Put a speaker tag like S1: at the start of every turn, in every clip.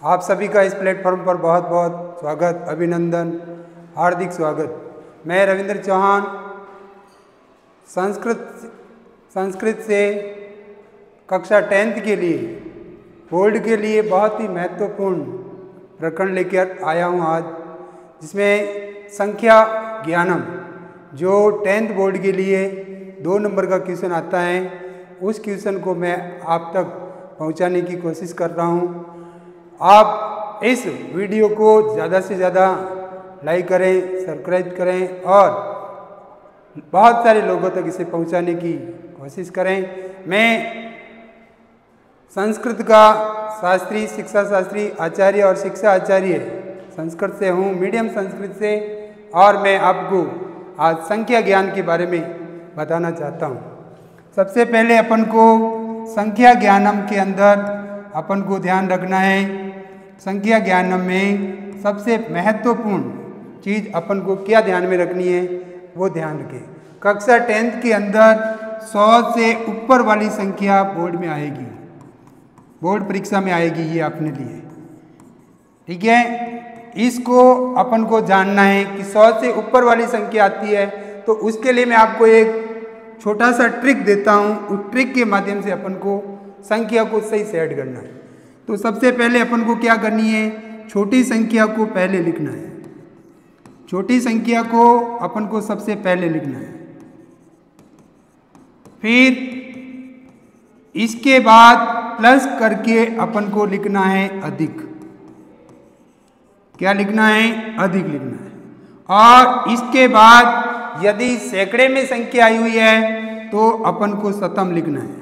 S1: आप सभी का इस प्लेटफॉर्म पर बहुत बहुत स्वागत, अभिनंदन, हार्दिक स्वागत। मैं रविंद्र चौहान संस्कृत से कक्षा 10th के लिए बोर्ड के लिए बहुत ही महत्वपूर्ण प्रकरण लेकर आया हूँ आज, जिसमें संख्या ज्ञानम जो 10th बोर्ड के लिए 2 नंबर का क्वेश्चन आता है, उस क्वेश्चन को मैं आप तक पहुंचाने की कोशिश कर रहा हूं। आप इस वीडियो को ज़्यादा से ज़्यादा लाइक करें, सब्सक्राइब करें और बहुत सारे लोगों तक इसे पहुंचाने की कोशिश करें। मैं संस्कृत का शास्त्री, शिक्षा शास्त्री, आचार्य और शिक्षा आचार्य संस्कृत से हूँ, मीडियम संस्कृत से, और मैं आपको आज संख्या ज्ञान के बारे में बताना चाहता हूँ। सबसे पहले अपन को संख्या ज्ञानम के अंदर अपन को ध्यान रखना है। संख्या ज्ञानम में सबसे महत्वपूर्ण चीज़ अपन को क्या ध्यान में रखनी है, वो ध्यान रखें। कक्षा 10th के अंदर 100 से ऊपर वाली संख्या बोर्ड में आएगी, बोर्ड परीक्षा में आएगी, ये अपने लिए, ठीक है। इसको अपन को जानना है कि 100 से ऊपर वाली संख्या आती है, तो उसके लिए मैं आपको एक छोटा सा ट्रिक देता हूँ। उस ट्रिक के माध्यम से अपन को संख्या को सही सेट करना है। तो सबसे पहले अपन को क्या करनी है, छोटी संख्या को पहले लिखना है। छोटी संख्या को अपन को सबसे पहले लिखना है, फिर इसके बाद प्लस करके अपन को लिखना है अधिक। क्या लिखना है? अधिक लिखना है। और इसके बाद यदि सैकड़े में संख्या आई हुई है तो अपन को शतम लिखना है,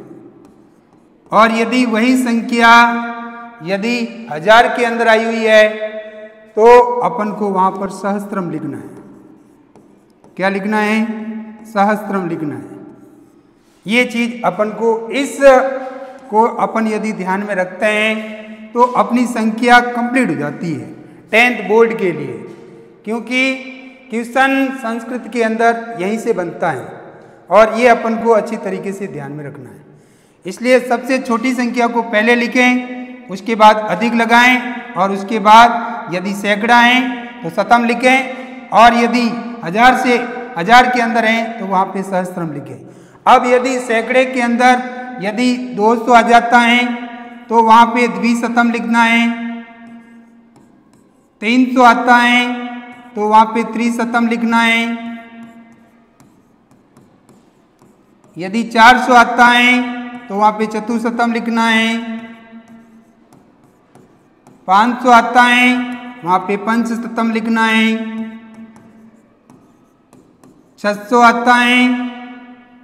S1: और यदि वही संख्या यदि 1000 के अंदर आई हुई है तो अपन को वहां पर सहस्त्रम लिखना है। क्या लिखना है? सहस्त्रम लिखना है। ये चीज अपन को, इस को अपन यदि ध्यान में रखते हैं तो अपनी संख्या कंप्लीट हो जाती है 10th बोर्ड के लिए, क्योंकि क्वेश्चन संस्कृत के अंदर यहीं से बनता है और ये अपन को अच्छी तरीके से ध्यान में रखना है। इसलिए सबसे छोटी संख्या को पहले लिखें, उसके बाद अधिक लगाएं, और उसके बाद यदि सैकड़ा है तो शतम लिखें, और यदि 1000 के अंदर हैं तो वहाँ पे सहस्त्रम लिखें। अब यदि सैकड़े के अंदर यदि 200 आ जाता है तो वहाँ पे द्विशतम लिखना है। 300 आता है तो वहाँ पे त्रिशतम लिखना है। यदि 400 आता है तो वहाँ पे चतुशतम लिखना है। 500 आता है वहाँ पे पंचशतम लिखना है। 600 आता है,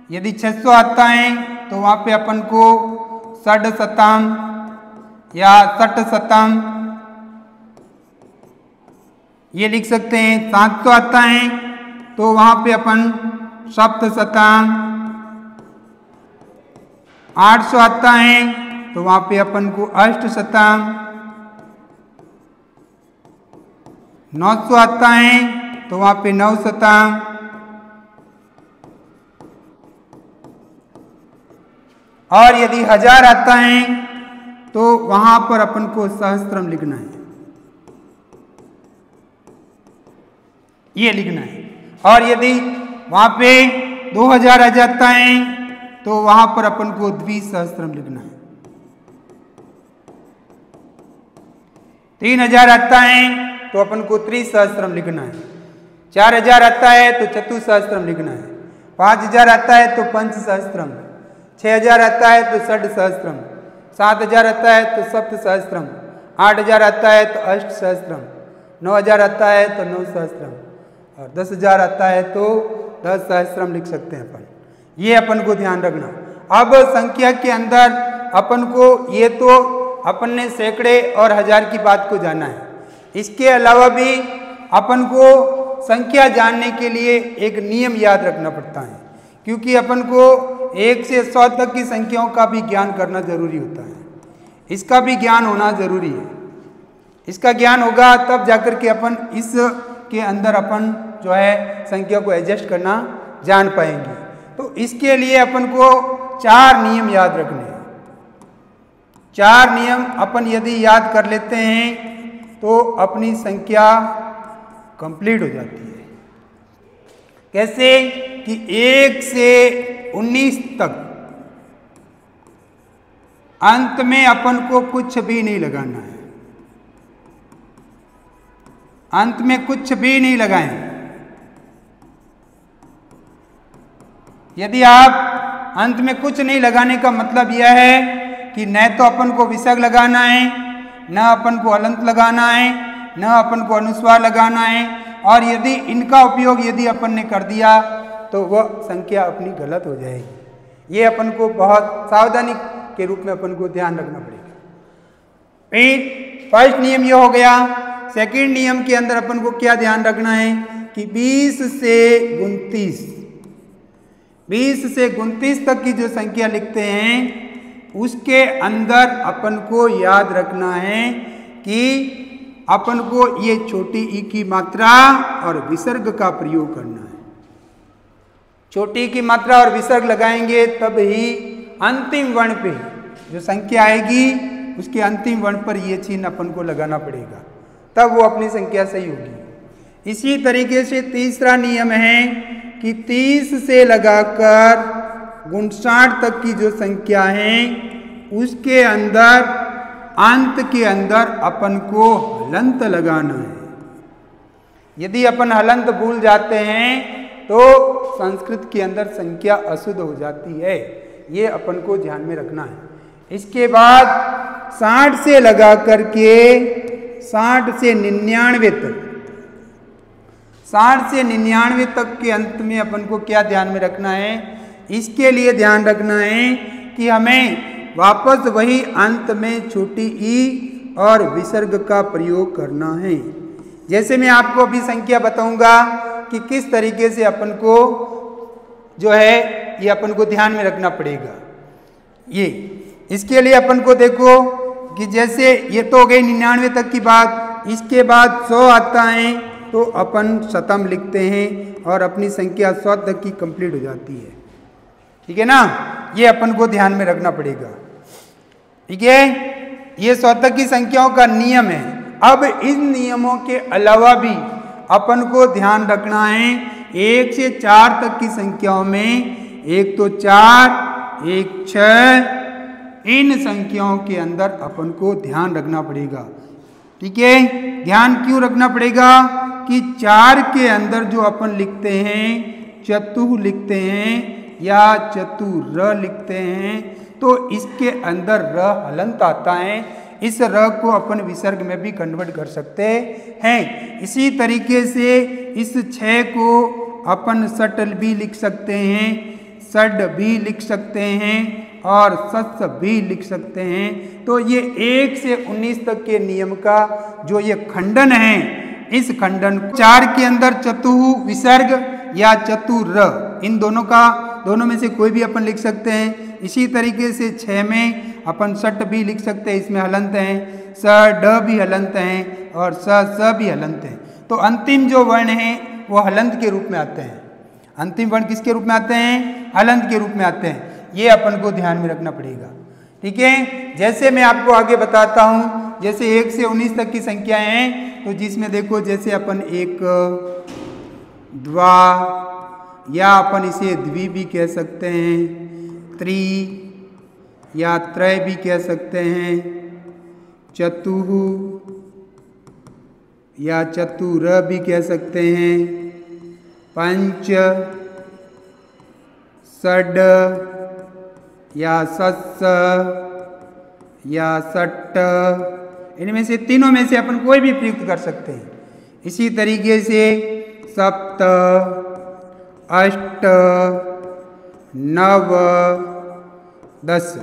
S1: यदि 600 आता है तो वहाँ पे अपन को षडशतम या षटशतम ये लिख सकते हैं। 700 आता है तो वहाँ पे अपन सप्तशतम। 800 आता है तो वहाँ पे अपन को अष्टशतम। 900 आता है तो वहाँ पे नवशतम। और यदि 1000 आता है तो वहां पर अपन को सहस्त्रम लिखना है, ये लिखना है। और यदि वहां पे 2000 आ जाता है तो वहां पर अपन को द्विसहस्त्रम लिखना है। 3000 आता है तो अपन को त्रिसहस्त्रम लिखना है। 4000 आता है तो चतुसहस्त्रम लिखना है। 5000 आता है तो पंचसहस्त्रम। 6000 आता है तो षडसहस्त्रम। 7000 आता है तो सप्तसहस्त्रम। 8000 आता है तो अष्टसहस्त्रम। 9000 आता है तो नवसहस्त्रम, और 10000 आता है तो 10 लिख सकते हैं अपन। ये अपन को ध्यान रखना। अब संख्या के अंदर अपन को, ये तो अपन ने सैकड़े और 1000 की बात को जाना है। इसके अलावा भी अपन को संख्या जानने के लिए एक नियम याद रखना पड़ता है, क्योंकि अपन को 1 से 100 तक की संख्याओं का भी ज्ञान करना जरूरी होता है। इसका भी ज्ञान होना जरूरी है। इसका ज्ञान होगा तब जाकर के अपन इस के अंदर अपन जो है संख्या को एडजस्ट करना जान पाएंगे। तो इसके लिए अपन को 4 नियम याद रखने हैं। 4 नियम अपन यदि याद कर लेते हैं तो अपनी संख्या कंप्लीट हो जाती है। कैसे कि 1 से 19 तक अंत में अपन को कुछ भी नहीं लगाना है, अंत में कुछ भी नहीं लगाएं। यदि आप अंत में कुछ नहीं लगाने का मतलब यह है कि न तो अपन को विसर्ग लगाना है, न अपन को हलंत लगाना है, न अपन को अनुस्वार लगाना है, और यदि इनका उपयोग यदि अपन ने कर दिया तो वह संख्या अपनी गलत हो जाएगी। ये अपन को बहुत सावधानी के रूप में अपन को ध्यान रखना पड़ेगा। फर्स्ट नियम ये हो गया। सेकंड नियम के अंदर अपन को क्या ध्यान रखना है कि 20 से 29 तक की जो संख्या लिखते हैं उसके अंदर अपन को याद रखना है कि अपन को ये छोटी ई की मात्रा और विसर्ग का प्रयोग करना है। छोटी की मात्रा और विसर्ग लगाएंगे तब ही अंतिम वर्ण पे जो संख्या आएगी उसके अंतिम वर्ण पर ये चिन्ह अपन को लगाना पड़ेगा, तब वो अपनी संख्या सही होगी। इसी तरीके से तीसरा नियम है कि 30 से लगाकर 59 तक की जो संख्या है उसके अंदर अंत के अंदर अपन को हलंत लगाना है। यदि अपन हलंत भूल जाते हैं तो संस्कृत के अंदर संख्या अशुद्ध हो जाती है, ये अपन को ध्यान में रखना है। इसके बाद 60 से लगा करके 60 से 99 तक, 60 से 99 तक के अंत में अपन को क्या ध्यान में रखना है, इसके लिए ध्यान रखना है कि हमें वापस वही अंत में छोटी ई और विसर्ग का प्रयोग करना है। जैसे मैं आपको अभी संख्या बताऊंगा कि किस तरीके से अपन को जो है ये अपन को ध्यान में रखना पड़ेगा। ये इसके लिए अपन को देखो कि जैसे ये तो हो गई 99 तक की बात, इसके बाद 100 आता है तो अपन शतम लिखते हैं और अपनी संख्या 100 तक की कंप्लीट हो जाती है। ठीक है ना, ये अपन को ध्यान में रखना पड़ेगा। ठीक है, ये 100 तक की संख्याओं का नियम है। अब इन नियमों के अलावा भी अपन को ध्यान रखना है 1 से 4 तक की संख्याओं में, एक तो 4, एक 6, इन संख्याओं के अंदर अपन को ध्यान रखना पड़ेगा। ठीक है, ध्यान क्यों रखना पड़ेगा कि 4 के अंदर जो अपन लिखते हैं चतु लिखते हैं या चतुर लिखते हैं तो इसके अंदर र हलंत आता है। इस र को अपन विसर्ग में भी कन्वर्ट कर सकते हैं। इसी तरीके से इस 6 को अपन सटल भी लिख सकते हैं, सड भी लिख सकते हैं और सस भी लिख सकते हैं। तो ये 1 से 19 तक के नियम का जो ये खंडन है, इस खंडन 4 के अंदर चतु विसर्ग या चतुर इन दोनों में से कोई भी अपन लिख सकते हैं। इसी तरीके से 6 में अपन सट भी लिख सकते हैं, इसमें हलंत हैं, स ड भी हलंत हैं और स भी हलंत हैं। तो अंतिम जो वर्ण हैं वो हलंत के रूप में आते हैं। अंतिम वर्ण किसके रूप में आते हैं? हलंत के रूप में आते हैं। ये अपन को ध्यान में रखना पड़ेगा। ठीक है, जैसे मैं आपको आगे बताता हूँ, जैसे 1 से 19 तक की संख्याएं हैं तो जिसमें देखो जैसे अपन एक द्वा या अपन इसे द्वि भी कह सकते हैं, त्रि या त्रय भी कह सकते हैं, चतुः या चतुर भी कह सकते हैं, पंच, षड या सस या सट, इनमें से तीनों में से अपन कोई भी प्रयुक्त कर सकते हैं। इसी तरीके से सप्त, अष्ट, नव, 10।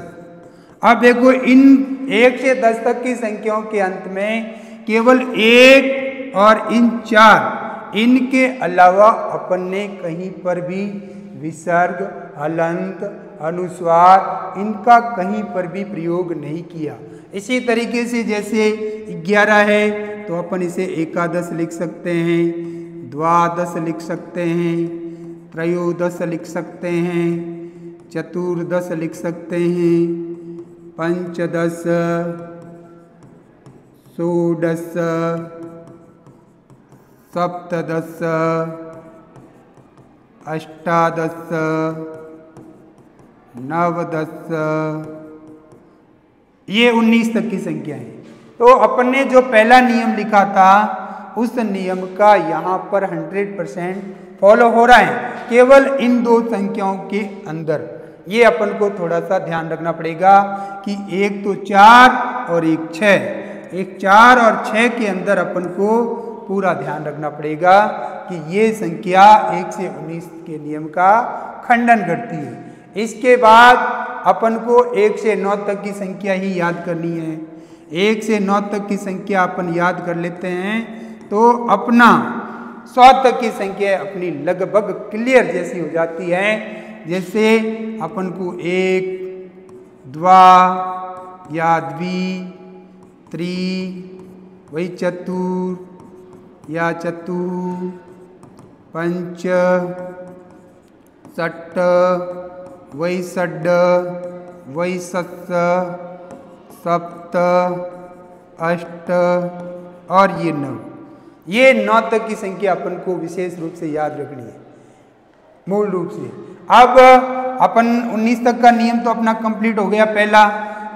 S1: अब देखो इन 1 से 10 तक की संख्याओं के अंत में केवल 1 और इन 4 इनके अलावा अपन ने कहीं पर भी विसर्ग, हलंत, अनुस्वार इनका कहीं पर भी प्रयोग नहीं किया। इसी तरीके से जैसे 11 है तो अपन इसे एकादश लिख सकते हैं, द्वादश लिख सकते हैं, त्रयोदश लिख सकते हैं, चतुर्दश लिख सकते हैं, पंचदश, षोडश, सप्तदश, अष्टादश, नवदश, ये 19 तक की संख्या है। तो अपन ने जो पहला नियम लिखा था उस नियम का यहाँ पर 100% फॉलो हो रहा है, केवल इन दो संख्याओं के अंदर। ये अपन को थोड़ा सा ध्यान रखना पड़ेगा कि एक तो 4 और एक 6, एक 4 और 6 के अंदर अपन को पूरा ध्यान रखना पड़ेगा कि ये संख्या 1 से 19 के नियम का खंडन करती है। इसके बाद अपन को 1 से 9 तक की संख्या ही याद करनी है। 1 से 9 तक की संख्या अपन याद कर लेते हैं तो अपना 100 तक की संख्या अपनी लगभग क्लियर जैसी हो जाती है। जैसे अपन को 1, द्वा या द्वि, त्रि, वही चतुर या चतु, पंच, षट्, वही षड्, वही सप्त, सप्त, अष्ट और ये 9। ये 9 तक की संख्या अपन को विशेष रूप से याद रखनी है, मूल रूप से। अब अपन 19 तक का नियम तो अपना कंप्लीट हो गया पहला।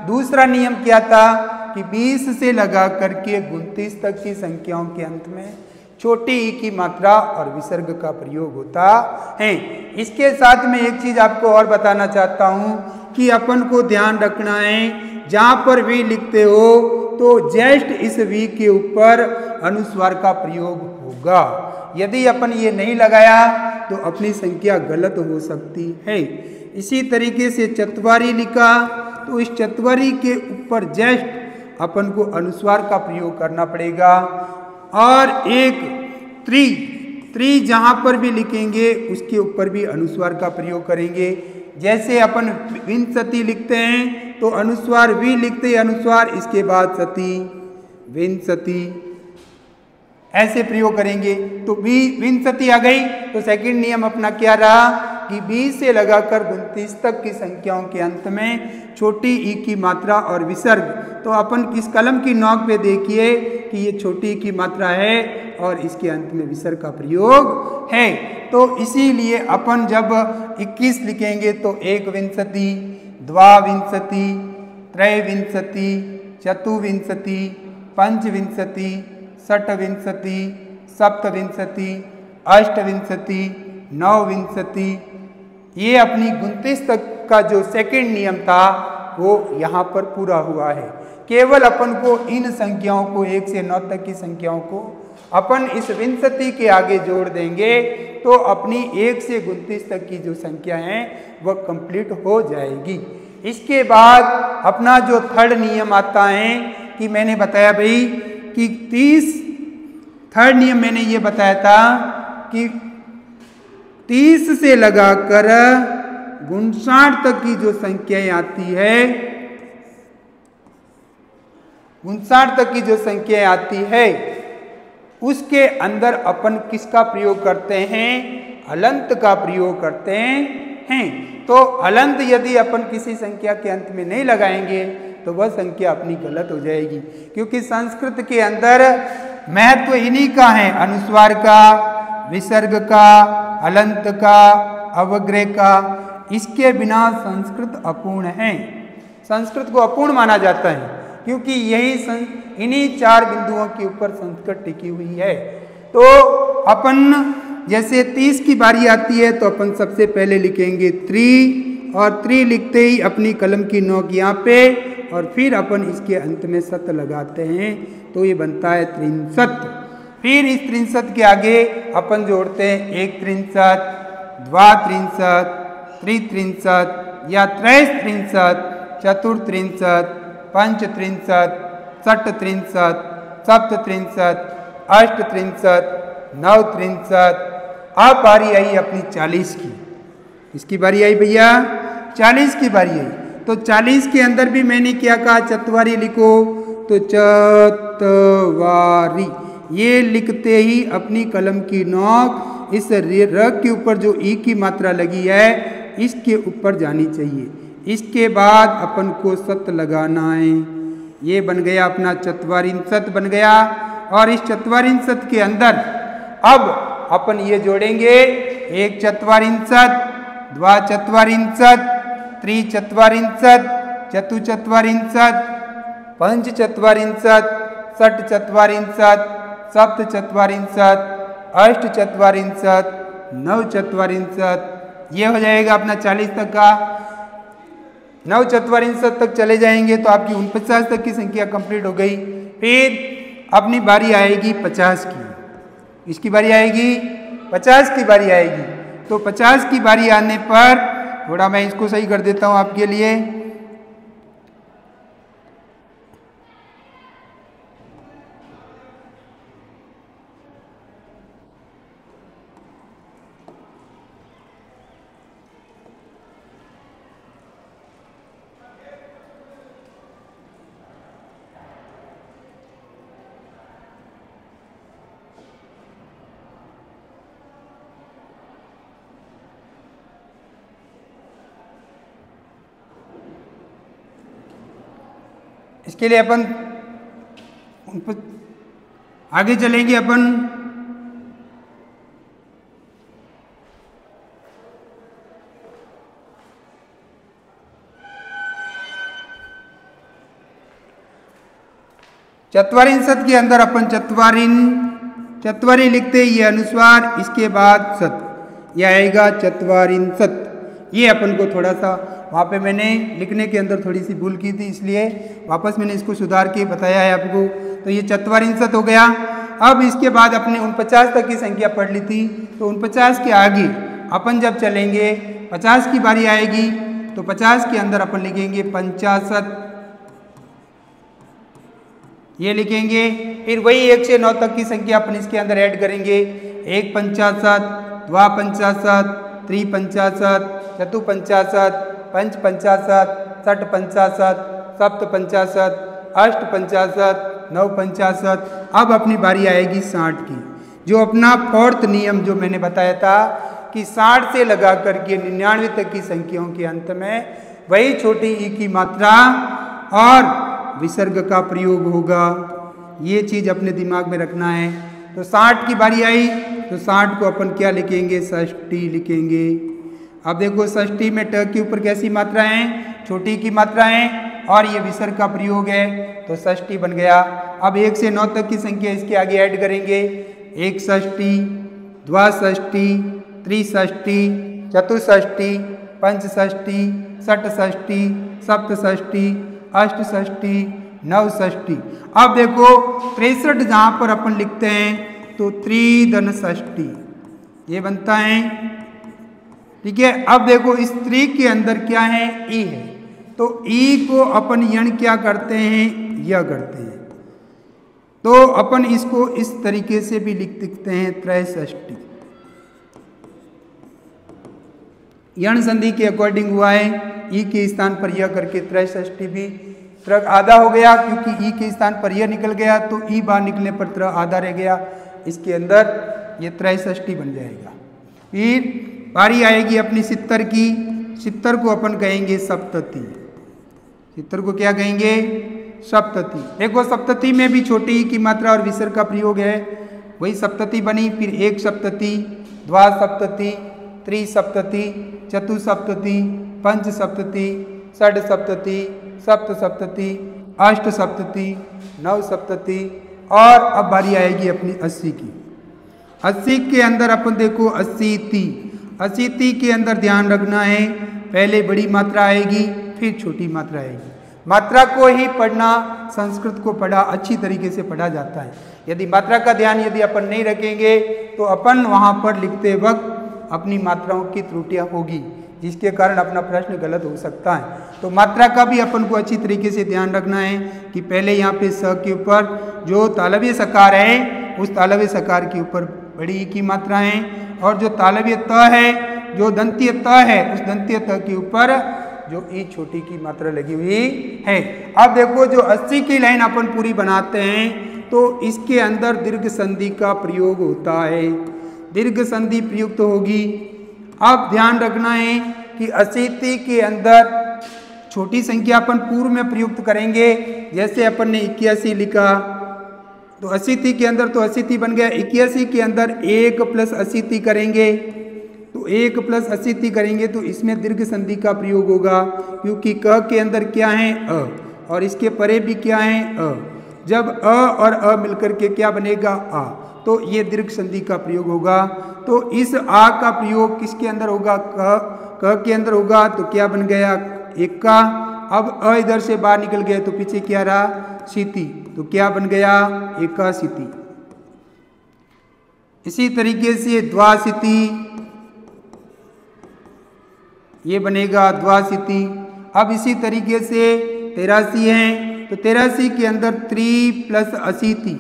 S1: दूसरा नियम क्या था कि 20 से लगा करके 29 तक की संख्याओं के अंत में छोटी ई की मात्रा और विसर्ग का प्रयोग होता है। इसके साथ में एक चीज आपको और बताना चाहता हूं कि अपन को ध्यान रखना है, जहां पर वी लिखते हो तो जस्ट इस वी के ऊपर अनुस्वार का प्रयोग होगा। यदि अपन ये नहीं लगाया तो अपनी संख्या गलत हो सकती है। इसी तरीके से चत्वारी लिखा तो इस चत्वारी के ऊपर जस्ट अपन को अनुस्वार का प्रयोग करना पड़ेगा। और एक त्रि जहां पर भी लिखेंगे उसके ऊपर भी अनुस्वार का प्रयोग करेंगे। जैसे अपन विंशति लिखते हैं तो अनुस्वार वी लिखते हैं, अनुस्वार इसके बाद सती, विंशति ऐसे प्रयोग करेंगे। तो विंशति आ गई तो सेकंड नियम अपना क्या रहा कि 20 से लगाकर 29 तक की संख्याओं के अंत में छोटी ई की मात्रा और विसर्ग। तो अपन किस कलम की नोक पे देखिए कि ये छोटी ई की मात्रा है और इसके अंत में विसर्ग का प्रयोग है। तो इसीलिए अपन जब 21 लिखेंगे तो एक विंशति, द्वाविंशति, त्रयविंशति, चतुर्विंशति, पंचविंशति, षट्विंशति, सप्तविंशति, अष्टविंशति, नवविंशति, ये अपनी 29 तक का जो सेकंड नियम था वो यहाँ पर पूरा हुआ है। केवल अपन को इन संख्याओं को 1 से 9 तक की संख्याओं को अपन इस विंशति के आगे जोड़ देंगे तो अपनी 1 से 29 तक की जो संख्या है वह कंप्लीट हो जाएगी। इसके बाद अपना जो थर्ड नियम आता है कि मैंने बताया भाई कि 30, थर्ड नियम मैंने ये बताया था कि 30 से लगाकर 59 तक की जो संख्याएं आती है, 59 तक की जो संख्याएं आती है उसके अंदर अपन किसका प्रयोग करते हैं? हलंत का प्रयोग करते हैं। तो हलंत यदि अपन किसी संख्या के अंत में नहीं लगाएंगे तो वह संख्या अपनी गलत हो जाएगी, क्योंकि संस्कृत के अंदर महत्व इन्हीं का है, अनुस्वार का, विसर्ग का, हलंत का, अवग्रह का। इसके बिना संस्कृत अपूर्ण है। संस्कृत को अपूर्ण माना जाता है क्योंकि यही इन्हीं 4 बिंदुओं के ऊपर संस्कृत टिकी हुई है। तो अपन जैसे 30 की बारी आती है तो अपन सबसे पहले लिखेंगे त्रि, और त्रि लिखते ही अपनी कलम की नोक यहाँ पे और फिर अपन इसके अंत में सत लगाते हैं तो ये बनता है 63। फिर इस 63 के आगे अपन जोड़ते हैं एक 63, द्वा 63, त्रि 63 या त्रय 63, चतुर 63, पंच 63, षट 63, सप्त 63, अष्ट 63, नव 63। अब बारी आई अपनी 40 की। इसकी बारी आई भैया 40 की बारी आई। तो 40 के अंदर भी मैंने क्या कहा? चतवारी लिखो। तो चतवारी ये लिखते ही अपनी कलम की नोक इस र के ऊपर जो ई की मात्रा लगी है इसके ऊपर जानी चाहिए। इसके बाद अपन को सत लगाना है। ये बन गया अपना चत्वारिंशत बन गया। और इस चत्वारिंशत के अंदर अब अपन ये जोड़ेंगे एक चत्वारिंशत, द्वाचत्वारिंशत, त्रिचत्वारिंशत, चतुचत्वारिंशत, पंचचत्वारिंशत, षट्चत्वारिंशत, सप्तचत्वारिंशत, अष्टचत्वारिंशत, नवचत्वारिंशत। ये हो जाएगा अपना 40 तक का। नवचत्वारिंशत तक चले जाएंगे तो आपकी 49 तक की संख्या कंप्लीट हो गई। फिर अपनी बारी आएगी 50 की। इसकी बारी आएगी 50 की बारी आएगी। तो 50 की बारी आने पर थोड़ा मैं इसको सही कर देता हूं आपके लिए। इसके लिए अपन आगे चलेंगे। अपन चत्वारिंशत के अंदर अपन चत्वारी लिखते ये अनुस्वार, इसके बाद सत, यह आएगा चत्वारिंशत। ये अपन को थोड़ा सा वहाँ पे मैंने लिखने के अंदर थोड़ी सी भूल की थी, इसलिए वापस मैंने इसको सुधार के बताया है आपको। तो ये चत्वारिंशत हो गया। अब इसके बाद अपने 49 तक की संख्या पढ़ ली थी, तो 49 के आगे अपन जब चलेंगे 50 की बारी आएगी तो 50 के अंदर अपन लिखेंगे 50, ये लिखेंगे। फिर वही 1 से 9 तक की संख्या अपन इसके अंदर ऐड करेंगे। 1 50, 2 50, 3 50, 4 50, 5 50, 6 50, 7 50, 8 50, 9 50। अब अपनी बारी आएगी 60 की। जो अपना फोर्थ नियम जो मैंने बताया था कि 60 से लगा करके 99 तक की संख्याओं के अंत में वही छोटी ई की मात्रा और विसर्ग का प्रयोग होगा। ये चीज अपने दिमाग में रखना है। तो 60 की बारी आई तो 60 को अपन क्या लिखेंगे? षष्ठी लिखेंगे। अब देखो षष्ठी में ट के ऊपर कैसी मात्रा है? छोटी की मात्रा है और ये विसर्ग का प्रयोग है, तो षष्ठी बन गया। अब 1 से 9 तक की संख्या इसके आगे ऐड करेंगे। 1 षष्ठी, 2 षष्ठी, 3 षष्ठी, 4 षष्ठी, 5 षष्ठी, 6 षष्ठी, 7 षष्ठी, 8 षष्ठी, 9 षष्ठी। अब देखो 63 जहाँ पर अपन लिखते हैं तो त्रिधन षष्ठी ये बनता है, ठीक है। अब देखो इस त्रि के अंदर क्या है? ई है, तो ई को अपन यण क्या करते हैं? यह करते हैं। तो अपन इसको इस तरीके से भी लिख सकते हैं त्रैषष्ठी। यण संधि के अकॉर्डिंग हुआ है, ई के स्थान पर यह करके त्रैषष्ठी भी। त्र आधा हो गया क्योंकि ई के स्थान पर यह निकल गया, तो ई बाहर निकलने पर त्र आधा रह गया। इसके अंदर ये त्रैषष्ठी बन जाएगा। फिर बारी आएगी अपनी 70 की। 70 को अपन कहेंगे सप्तती। 70 को क्या कहेंगे? सप्तती। देखो सप्तती में भी छोटी ई की मात्रा और विसर्ग का प्रयोग है, वही सप्तती बनी। फिर 1 सप्तती, 2 सप्तती, 3 सप्तती, 4 सप्तती, 5 सप्तती, 6 सप्तती, 7 सप्तती, 8 सप्तती, 9 सप्तती। और अब बारी आएगी अपनी 80 की। 80 के अंदर अपन देखो 80ती। 80ती के अंदर ध्यान रखना है, पहले बड़ी मात्रा आएगी फिर छोटी मात्रा आएगी। मात्रा को ही पढ़ना, संस्कृत को पढ़ा अच्छी तरीके से पढ़ा जाता है। यदि मात्रा का ध्यान यदि अपन नहीं रखेंगे तो अपन वहाँ पर लिखते वक्त अपनी मात्राओं की त्रुटियाँ होगी, जिसके कारण अपना प्रश्न गलत हो सकता है। तो मात्रा का भी अपन को अच्छी तरीके से ध्यान रखना है कि पहले यहाँ पे स के ऊपर जो तालव्य सकार है उस तालव्य सकार के ऊपर बड़ी ई की मात्रा है, और जो तालव्य त है, जो दंतीय त है, उस दंतीय त के ऊपर जो ई छोटी की मात्रा लगी हुई है। अब देखो जो 80 की लाइन अपन पूरी बनाते हैं तो इसके अंदर दीर्घ संधि का प्रयोग होता है, दीर्घ संधि प्रयुक्त होगी। अब ध्यान रखना है कि 80 के अंदर छोटी संख्या अपन पूर्व में प्रयुक्त करेंगे। जैसे अपन ने 81 लिखा तो 80 के अंदर तो 80 बन गया। 81 के अंदर 1 + 80 करेंगे तो 1 + 80 करेंगे तो इसमें दीर्घ संधि का प्रयोग होगा, क्योंकि क के अंदर क्या है अ और इसके परे भी क्या है अ। जब अ और अ मिलकर के क्या बनेगा आ, तो ये दीर्घ संधि का प्रयोग होगा। तो इस आ का प्रयोग किसके अंदर होगा, क के अंदर होगा। तो क्या बन गया एका। अब अ इधर से बाहर निकल गया तो पीछे क्या रहा सीति, तो क्या बन गया एकाशीति। इसी तरीके से द्वाशीति, ये बनेगा द्वाशीति। अब इसी तरीके से 83 है तो 83 के अंदर 3 + 80,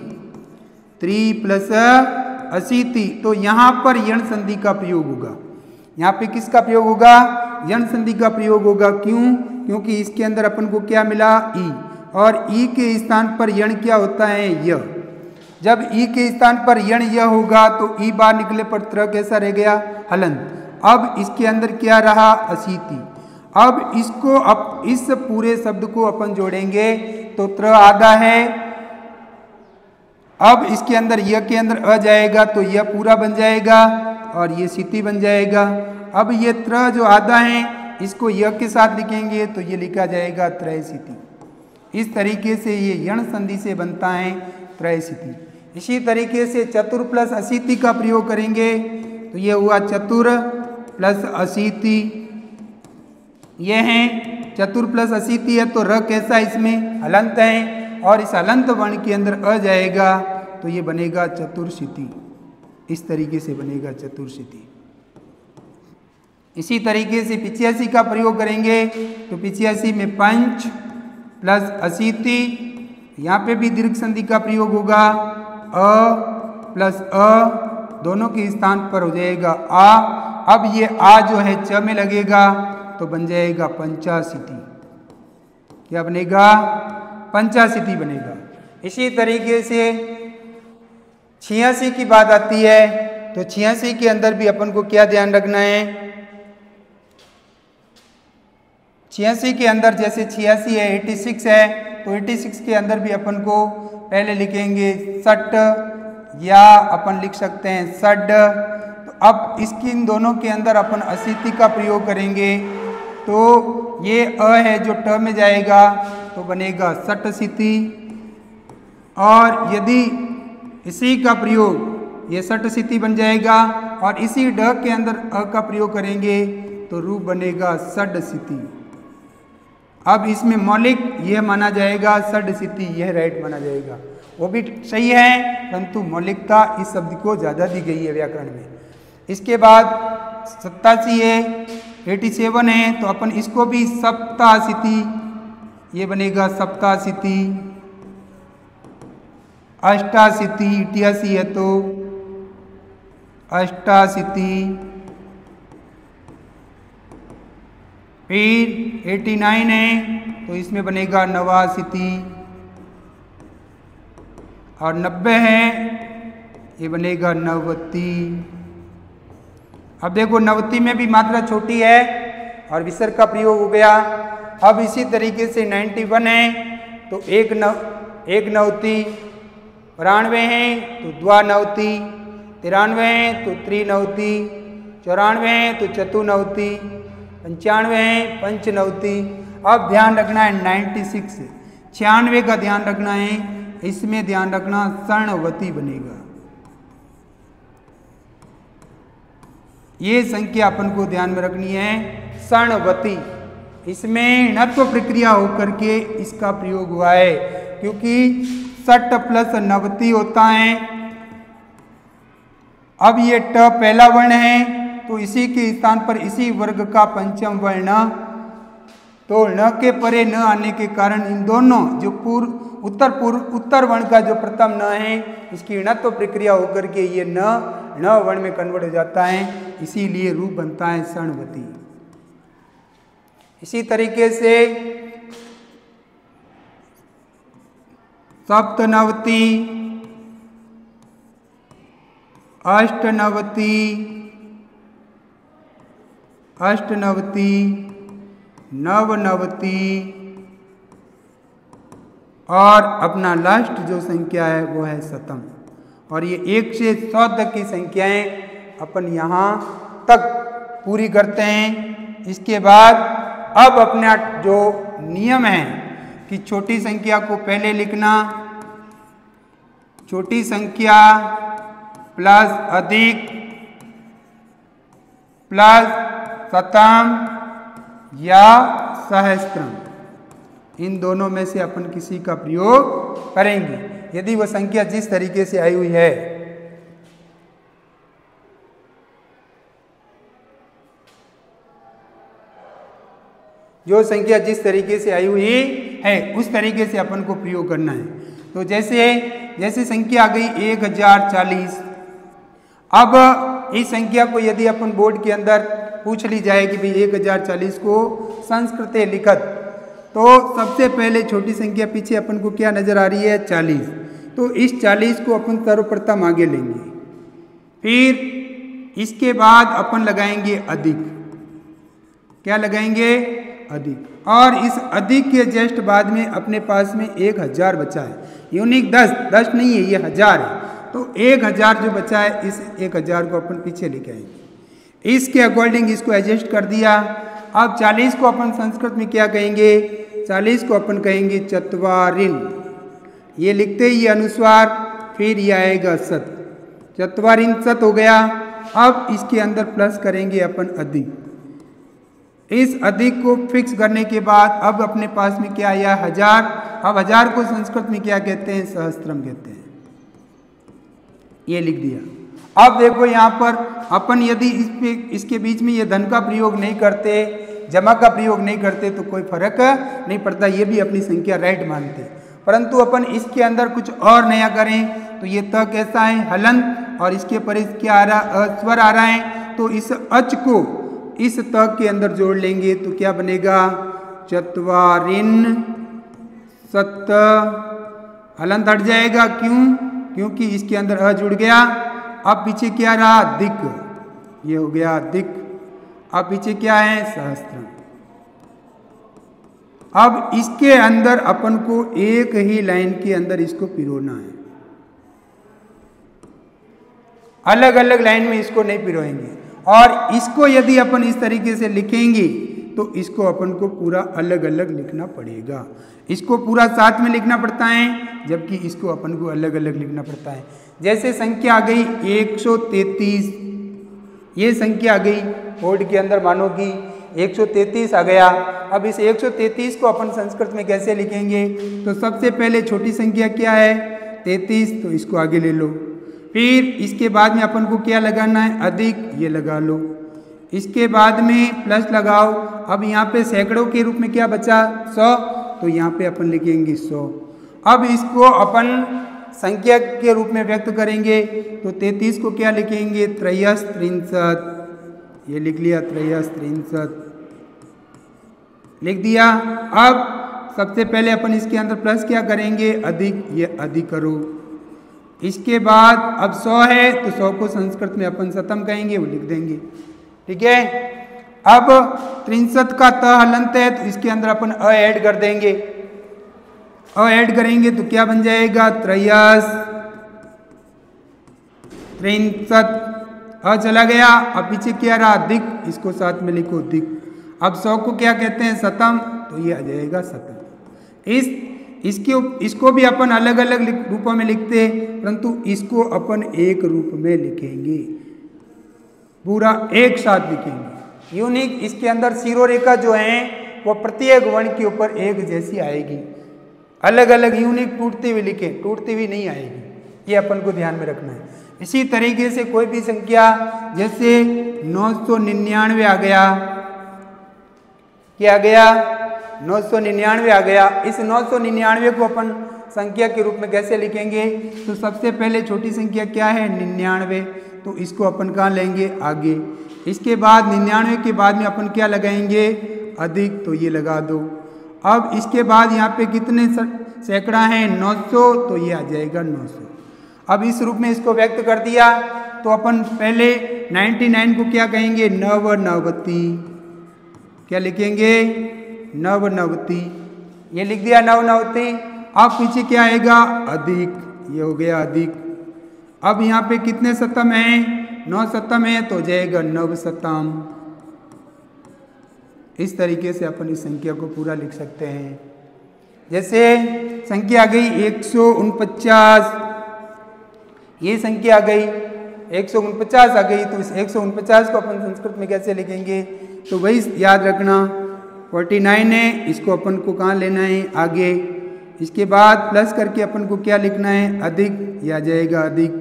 S1: 3 + 80, तो यहाँ पर यण संधि का प्रयोग होगा। यहाँ पे किसका प्रयोग होगा, यण संधि का प्रयोग होगा। क्यों, क्योंकि इसके अंदर अपन को क्या मिला ई, और ई के स्थान पर यण क्या होता है य। जब ई के स्थान पर यण य होगा तो ई बाहर निकले पर त्र कैसा रह गया हलंत। अब इसके अंदर क्या रहा अशीति। अब इसको अब इस पूरे शब्द को अपन जोड़ेंगे तो त्र आधा है। अब इसके अंदर य के अंदर अ जाएगा तो यह पूरा बन जाएगा और ये सीति बन जाएगा। अब ये त्र जो आधा है इसको य के साथ लिखेंगे तो ये लिखा जाएगा त्रयशीति। इस तरीके से ये यण संधि से बनता है त्रयशीति। इसी तरीके से चतुर + अशीति का प्रयोग करेंगे तो ये हुआ चतुर + अशीति। ये है चतुर + अशीति है तो र कैसा इसमें हलंत है और इस हलंत वर्ण के अंदर अ जाएगा तो ये बनेगा चतुर्शीति। इस तरीके से बनेगा चतुर्शीति। इसी तरीके से 85 का प्रयोग करेंगे तो 85 में पंच + अशीति, यहाँ पे भी दीर्घ संधि का प्रयोग होगा। अ + अ दोनों के स्थान पर हो जाएगा आ। अब ये आ जो है च में लगेगा तो बन जाएगा पंचाशीति। क्या बनेगा पंचाशीति बनेगा। इसी तरीके से 86 की बात आती है तो 86 के अंदर भी अपन को क्या ध्यान रखना है। 86 के अंदर जैसे 86 है 86 है तो 86 के अंदर भी अपन को पहले लिखेंगे सट या अपन लिख सकते हैं सड। तो अब इसकी इन दोनों के अंदर अपन अशीति का प्रयोग करेंगे तो ये अ है जो ट में जाएगा तो बनेगा सटशीति। और यदि इसी का प्रयोग ये सटशीति बन जाएगा और इसी ड के अंदर अ का प्रयोग करेंगे तो रूप बनेगा षडशीति। अब इसमें मौलिक यह माना जाएगा षडशीति, यह राइट माना जाएगा। वो भी सही है परंतु मौलिकता इस शब्द को ज़्यादा दी गई है व्याकरण में। इसके बाद 87 है 87 है तो अपन इसको भी सप्ताशीति, ये बनेगा सप्ताशीति। अष्टाशीति 88 है तो अष्टाशीति। फिर 89 है तो इसमें बनेगा नवाशीति। और 90 है ये बनेगा नवति। अब देखो नवति में भी मात्रा छोटी है और विसर्ग का प्रयोग हो गया। अब इसी तरीके से 91 है तो एक नवति। 92 है तो द्वानवति। 93 है तो त्रिनवति। 94 है तो चतुर्नवति। 95 है पंचनवति। अब ध्यान रखना है 96 96 का ध्यान रखना है, इसमें ध्यान रखना षणवती बनेगा। ये संख्या अपन को ध्यान में रखनी है षणवती। इसमें णत्व प्रक्रिया होकर के इसका प्रयोग हुआ है क्योंकि षट + नवति होता है। अब ये ट पहला वर्ण है तो इसी के स्थान पर इसी वर्ग का पंचम वर्ण, तो न के परे न आने के कारण इन दोनों जो उत्तर वर्ण का जो प्रथम न है इसकी णत्व प्रक्रिया होकर के ये न वर्ण में कन्वर्ट हो जाता है, इसीलिए रूप बनता है षणवती। इसी तरीके से सप्तनवति, अष्टनवति, नवनवति, और अपना लास्ट जो संख्या है वो है शतम। और ये 1 से 100 तक की संख्याएं अपन यहाँ तक पूरी करते हैं। इसके बाद अब अपना जो नियम है कि छोटी संख्या को पहले लिखना, छोटी संख्या प्लस अधिक प्लस शतम या सहस्त्रम, इन दोनों में से अपन किसी का प्रयोग करेंगे यदि वह संख्या जिस तरीके से आई हुई है। जो संख्या जिस तरीके से आई हुई है उस तरीके से अपन को प्रयोग करना है। तो जैसे संख्या आ गई 1040। अब इस संख्या को यदि अपन बोर्ड के अंदर पूछ ली जाए कि भाई 1040 को संस्कृत लिखत, तो सबसे पहले छोटी संख्या पीछे अपन को क्या नजर आ रही है 40। तो इस 40 को अपन सर्वप्रथम आगे लेंगे, फिर इसके बाद अपन लगाएंगे अधिक। क्या लगाएंगे? अधिक। और इस अधिक के जस्ट बाद में अपने पास में 1000 बचा है। यूनिक 10 नहीं है, ये 1000 है। तो 1000 जो बचा है इस 1000 को अपन पीछे लेके आएंगे। इसके अकॉर्डिंग इसको एडजस्ट कर दिया। अब 40 को अपन संस्कृत में क्या कहेंगे? 40 को अपन कहेंगे चत्वारिन। ये लिखते ही ये अनुस्वार, फिर ये आएगा सत, चत्वारिन सत हो गया। अब इसके अंदर प्लस करेंगे अपन अधिक। इस अधिक को फिक्स करने के बाद अब अपने पास में क्या आया 1000। अब 1000 को संस्कृत में क्या कहते हैं? सहस्त्रम कहते हैं। ये लिख दिया। अब देखो यहाँ पर अपन यदि इसके बीच में ये धन का प्रयोग नहीं करते, जमा का प्रयोग नहीं करते तो कोई फर्क नहीं पड़ता, ये भी अपनी संख्या राइट मानते। परंतु अपन इसके अंदर कुछ और नया करें तो ये त कैसा है? हलंत। और इसके पर क्या आ रहा? स्वर आ रहा है। तो इस अच को इस त के अंदर जोड़ लेंगे तो क्या बनेगा? चत्वारिन सत। हलंत हट जाएगा, क्यों? क्योंकि इसके अंदर अ जुड़ गया। अब पीछे क्या रहा? दिक। ये हो गया दिक। अब पीछे क्या है? सहस्त्र। अब इसके अंदर अपन को एक ही लाइन के अंदर इसको पिरोना है, अलग अलग लाइन में इसको नहीं पिरोएंगे। और इसको यदि अपन इस तरीके से लिखेंगे तो इसको अपन को पूरा अलग अलग लिखना पड़ेगा। इसको पूरा साथ में लिखना पड़ता है, जबकि इसको अपन को अलग अलग लिखना पड़ता है। जैसे संख्या आ गई 133, ये संख्या आ गई बोर्ड के अंदर, मानो कि 133 आ गया। अब इस 133 को अपन संस्कृत में कैसे लिखेंगे? तो सबसे पहले छोटी संख्या क्या है? 33, तो इसको आगे ले लो। फिर इसके बाद में अपन को क्या लगाना है? अधिक, ये लगा लो। इसके बाद में प्लस लगाओ। अब यहाँ पे सैकड़ों के रूप में क्या बचा? 100, तो यहाँ पे अपन लिखेंगे 100। अब इसको अपन संख्या के रूप में व्यक्त करेंगे तो 33 को क्या लिखेंगे? त्रयस त्रिंसत। ये लिख लिया, त्रयस त्रिंसत लिख दिया। अब सबसे पहले अपन इसके अंदर प्लस क्या करेंगे? अधिक, ये अधिक करो। इसके बाद अब 100 है तो 100 को संस्कृत में अपन शतम कहेंगे, वो लिख देंगे। ठीक है। अब 63 का त हलंत है तो इसके अंदर अपन अ ऐड कर देंगे। अ ऐड करेंगे तो क्या बन जाएगा? त्रयस त्रिंसत। अ चला गया। अब पीछे क्या रहा? दिक, इसको साथ में लिखो दिक। अब 100 को क्या कहते हैं? शतम, तो ये आ जाएगा शतम। इसको भी अपन अलग अलग रूपों में लिखते हैं, परंतु इसको अपन एक रूप में लिखेंगे, पूरा एक साथ लिखेंगे। यूनिक इसके अंदर शिरोरेखा जो है वो प्रत्येक वर्ण के ऊपर एक जैसी आएगी। अलग अलग यूनिक टूटती हुई लिखें, टूटती हुई नहीं आएगी, ये अपन को ध्यान में रखना है। इसी तरीके से कोई भी संख्या, जैसे 999 आ गया, क्या आ गया? 999 आ गया। इस 999 को अपन संख्या के रूप में कैसे लिखेंगे? तो सबसे पहले छोटी संख्या क्या है? 99, तो इसको अपन कहाँ लेंगे? आगे। इसके बाद 99 के बाद में अपन क्या लगाएंगे? अधिक, तो ये लगा दो। अब इसके बाद यहाँ पे कितने सैकड़ा हैं? 900, तो ये आ जाएगा 900। अब इस रूप में इसको व्यक्त कर दिया तो अपन पहले 99 को क्या कहेंगे? नवनवति। क्या लिखेंगे? नवनवति, ये लिख दिया नवनवति। अब पीछे क्या आएगा, अधिक, ये हो गया अधिक। अब यहाँ पे कितने शतम हैं, 9 शतम है तो हो जाएगा नवशतम। इस तरीके से अपन इस संख्या को पूरा लिख सकते हैं। जैसे संख्या आ गई 149, ये संख्या आ गई 149 आ गई, तो इस 149 को अपन संस्कृत में कैसे लिखेंगे, तो वही याद रखना 49 है, इसको अपन को कहाँ लेना है, आगे। इसके बाद प्लस करके अपन को क्या लिखना है, अधिक, यह आ जाएगा अधिक।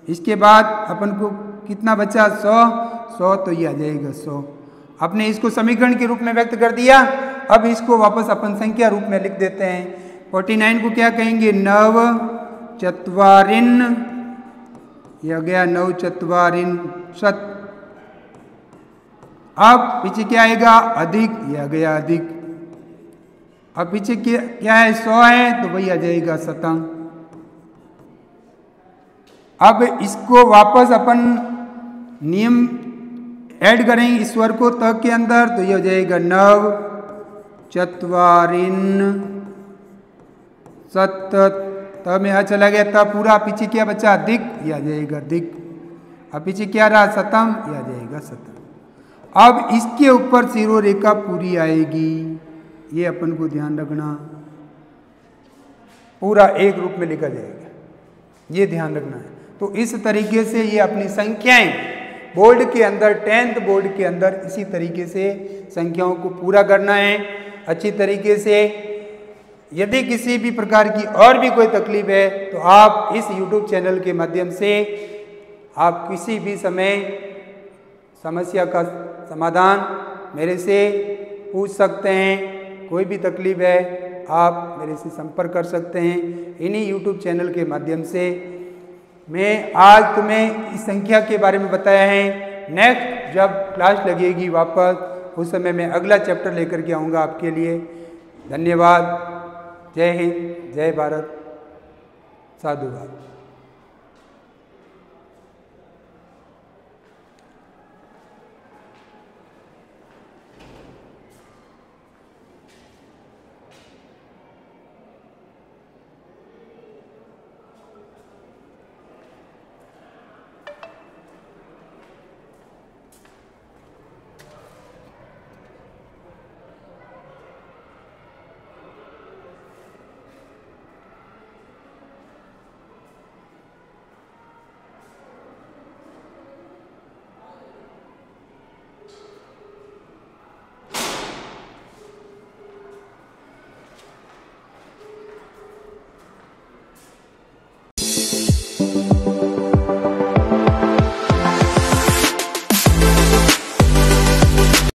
S1: इसके बाद अपन को कितना बचा, 100, तो यह आ जाएगा 100। आपने इसको समीकरण के रूप में व्यक्त कर दिया। अब इसको वापस अपन संख्या रूप में लिख देते हैं। 49 को क्या कहेंगे, नव चत्वारिन, यह गया नव चत्वारिन शत। अब पीछे क्या आएगा, अधिक, यह गया अधिक। अब पीछे क्या है, 100 है तो वही आ जाएगा शतम। अब इसको वापस अपन नियम ऐड करेंगे इस स्वर को त के अंदर, तो ये हो जाएगा नव चत्वारिन सत, त में चला गया त पूरा, पीछे क्या बचा, अधिक, ये आ जाएगा अधिक। अब पीछे क्या रहा, शतम, ये आ जाएगा शतम। अब इसके ऊपर सिरो रेखा पूरी आएगी, ये अपन को ध्यान रखना, पूरा एक रूप में लिखा जाएगा, ये ध्यान रखना है। तो इस तरीके से ये अपनी संख्याएं बोर्ड के अंदर, 10th बोर्ड के अंदर इसी तरीके से संख्याओं को पूरा करना है अच्छी तरीके से। यदि किसी भी प्रकार की और भी कोई तकलीफ है तो आप इस YouTube चैनल के माध्यम से आप किसी भी समय समस्या का समाधान मेरे से पूछ सकते हैं। कोई भी तकलीफ है आप मेरे से संपर्क कर सकते हैं इन्हीं YouTube चैनल के माध्यम से। मैं आज तुम्हें इस संख्या के बारे में बताया है। नेक्स्ट जब क्लास लगेगी वापस, उस समय मैं अगला चैप्टर लेकर के आऊँगा आपके लिए। धन्यवाद। जय हिंद, जय भारत, साधुवाद।